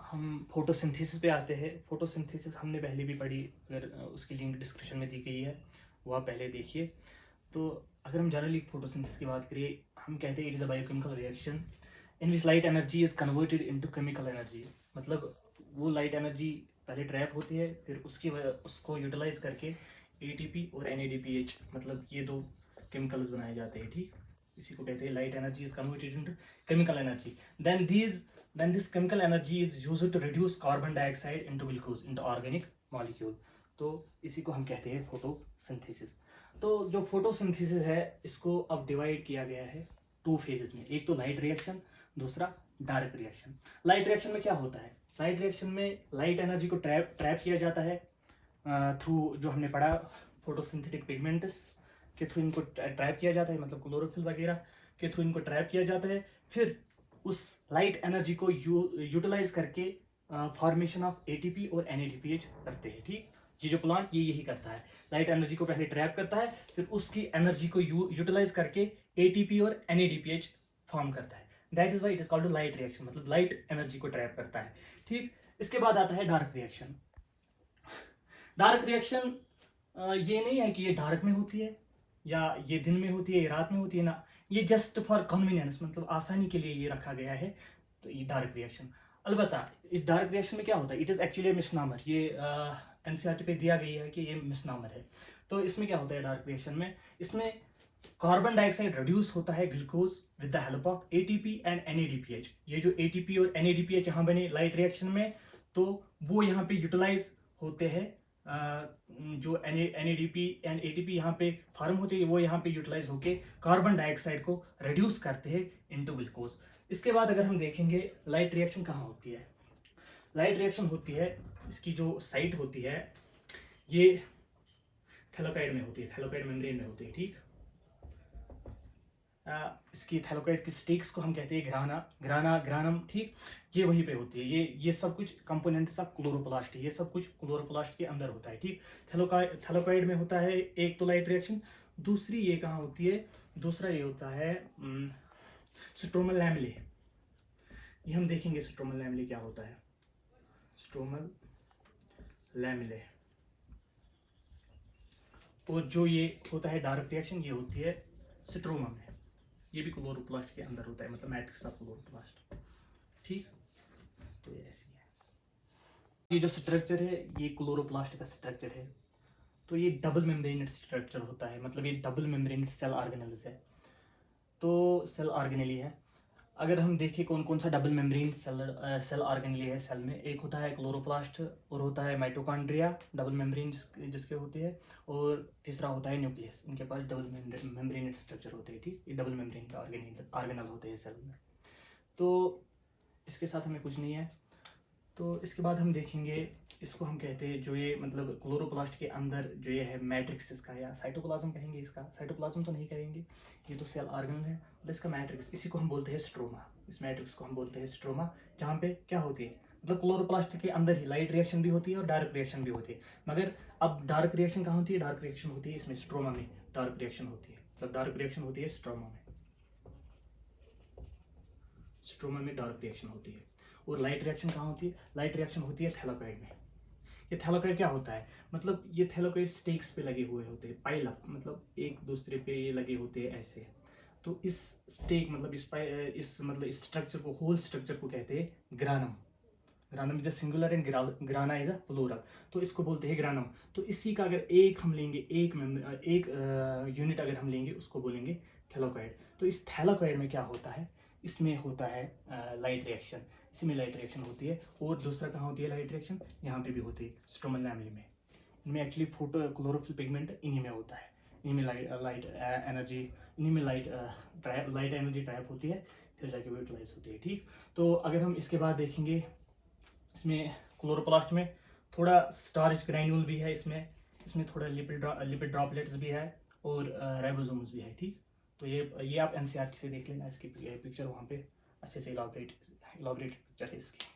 हम फोटोसिंथेसिस पे आते हैं। फोटोसिंथेसिस हमने पहले भी पढ़ी, अगर उसकी लिंक डिस्क्रिप्शन में दी गई है, वो आप पहले देखिए। तो अगर हम जनरली फोटोसिंथेसिस की बात करिए, हम कहते हैं it is a biochemical reaction in which light energy is converted into chemical energy. मतलब वो लाइट एनर्जी पहले ट्रैप होती है, फिर उसको यूटिलाइज करके एटीपी और एनएडीपीएच, मतलब ये दो केमिकल्स बनाए जाते हैं। ठीक, इसी को कहते हैं light energy is converted into chemical energy. then this chemical energy is used to reduce carbon dioxide into glucose into organic molecule। तो इसी को हम कहते हैं फोटोसिंथेसिस। तो जो फोटोसिंथेसिस है, इसको अब डिवाइड किया गया है टू फेजेस में। एक तो लाइट रिएक्शन, दूसरा डार्क रिएक्शन। लाइट रिएक्शन में क्या होता है? लाइट रिएक्शन में लाइट एनर्जी को ट्रैप किया जाता है थ्रू, जो हमने पढ़ा, फोटोसिंथेटिक पिगमेंट्स के थ्रू इनको ट्रैप किया जाता है, मतलब क्लोरोफिल वगैरह के थ्रू इनको ट्रैप किया जाता है। फिर उस लाइट एनर्जी को यूटिलाइज करके फॉर्मेशन ऑफ एटीपी और एनएडीपीएच करते हैं। ठीक, ये जो प्लांट ये यही करता है, लाइट एनर्जी को पहले ट्रैप करता है, फिर उसकी एनर्जी को यूटिलाइज करके एटीपी और एनएडीपीएच फॉर्म करता है। That is why it is called light reaction, मतलब लाइट एनर्जी को ट्रैप करता है। ठीक, इसके बाद आता है डार्क रिएक्शन। डार्क रिएक्शन ये नहीं है कि ये डार्क में होती है या ये दिन में होती है या रात में होती है ना, ये जस्ट फॉर कन्वीनियंस, मतलब आसानी के लिए ये रखा गया है। तो ये डार्क रिएक्शन, अलबत्ता इस डार्क रिएक्शन में क्या होता है, इट इज़ एक्चुअली मिसनामर। ये एनसीईआरटी पे दिया गया है कि ये मिसनामर है। तो इसमें क्या होता है डार्क रिएक्शन में? इसमें कार्बन डाइऑक्साइड रिड्यूस होता है glucose with the help of ATP and NADPH. ये जो एटीपी और एनएडीपीएच यहाँ बने लाइट रिएक्शन में, तो वो यहाँ पे यूटिलाइज होते हैं। जो एनएडीपी एंड एटीपी यहाँ पे फॉर्म होते हैं, वो यहाँ पे यूटिलाइज होके कार्बन डाइऑक्साइड को रिड्यूस करते हैं इनटू ग्लूकोज। इसके बाद अगर हम देखेंगे लाइट रिएक्शन कहाँ होती है, लाइट रिएक्शन होती है, इसकी जो साइट होती है ये थैलोकाइड में होती है, थैलोकाइड मेम्ब्रेन में होती है। ठीक, इसकी थैलोकाइड की स्टिक्स को हम कहते हैं ग्रानम। ठीक, ये वहीं पे होती है। ये सब कुछ कंपोनेंट्स ऑफ क्लोरोप्लास्ट है, ये सब कुछ क्लोरोप्लास्ट के अंदर होता है। ठीक, थैलोकाइड में होता है एक तो लाइट रिएक्शन। दूसरी ये कहाँ होती है? दूसरा ये होता है स्ट्रोमल लैमेले। ये हम देखेंगे स्ट्रोमल लैमेले क्या होता है। स्ट्रोमल लैमेले, और जो ये होता है डार्क रिएक्शन, ये होती है स्ट्रोमा में। ये भी क्लोरोप्लास्ट के अंदर होता है, मतलब मैट्रिक्स ऑफ क्लोरोप्लास्ट। ठीक, तो ये ऐसी है। ये जो स्ट्रक्चर है ये क्लोरोप्लास्ट का स्ट्रक्चर है। तो ये डबल मेम्ब्रेनेड स्ट्रक्चर होता है, मतलब ये डबल मेम्ब्रेनेड सेल ऑर्गेनेल्स है। तो सेल ऑर्गेनेली है। अगर हम देखें कौन कौन सा डबल मेम्ब्रेन सेल ऑर्गेनेली है सेल में, एक होता है क्लोरोप्लास्ट, और होता है माइटोकॉन्ड्रिया डबल मेम्ब्रेन जिसके होते हैं, और तीसरा होता है न्यूक्लियस। इनके पास डबल मेम्ब्रेनेड स्ट्रक्चर होते हैं। ठीक, ये डबल मेम्ब्रेन के ऑर्गेनल होते हैं सेल में। तो इसके साथ हमें कुछ नहीं है। तो इसके बाद हम देखेंगे, इसको हम कहते हैं जो ये मतलब क्लोरोप्लास्ट के अंदर जो ये है मैट्रिक्स इसका, या साइटोप्लाज्म कहेंगे इसका, साइटोप्लाज्म तो नहीं कहेंगे, ये तो सेल ऑर्गेनल है, मतलब इसका मैट्रिक्स, इसी को हम बोलते हैं स्ट्रोमा। इस मैट्रिक्स को हम बोलते हैं स्ट्रोमा, जहाँ पे क्या होती है, मतलब क्लोरोप्लास्ट के अंदर ही लाइट रिएक्शन भी होती है और डार्क रिएक्शन भी होती है। मगर अब डार्क रिएक्शन कहाँ होती है? डार्क रिएक्शन होती है इसमें स्ट्रोमा में, डार्क रिएक्शन होती है, मतलब डार्क रिएक्शन होती है स्ट्रोमा में, स्ट्रोमा में डार्क रिएक्शन होती है। और लाइट रिएक्शन कहाँ होती है? लाइट रिएक्शन होती है थैलाकोइड में। ये थैलाकोइड क्या होता है? मतलब ये थैलाकोइड स्टेक्स पे लगे हुए होते हैं, पाइल अप, मतलब एक दूसरे पे ये लगे होते हैं ऐसे। तो इस स्टेक मतलब इस मतलब इस स्ट्रक्चर को, होल स्ट्रक्चर को कहते हैं granum. Granum is a singular and grana is a plural, तो इसको बोलते हैं ग्रानम। तो इसी का अगर एक हम लेंगे, एक यूनिट अगर हम लेंगे, उसको बोलेंगे थैलाकोइड। तो इस थैलाकोइड में क्या होता है? इसमें होता है लाइट रिएक्शन, इसी में लाइट रिएक्शन होती है। और दूसरा कहाँ होती है लाइट रिएक्शन? यहाँ पे भी होती है, स्ट्रोमल लैमेले में। इनमें एक्चुअली फोटो क्लोरोफिल पिगमेंट इन्हीं में होता है, इन्हीं में लाइट एनर्जी, इन्हीं में लाइट एनर्जी ट्रैप होती है, फिर जाके वो यूटिलाइज होती है। ठीक, तो अगर हम इसके बाद देखेंगे, इसमें क्लोरोप्लास्ट में थोड़ा स्टार्च ग्रैन्यूल भी है, इसमें थोड़ा लिपिड ड्रॉपलेट्स भी है, और राइबोसोम्स भी है। ठीक, तो ये आप एनसीईआरटी से देख लेना, इसकी पिक्चर वहाँ पे अच्छे से इलाबरेट पिक्चर है इसकी।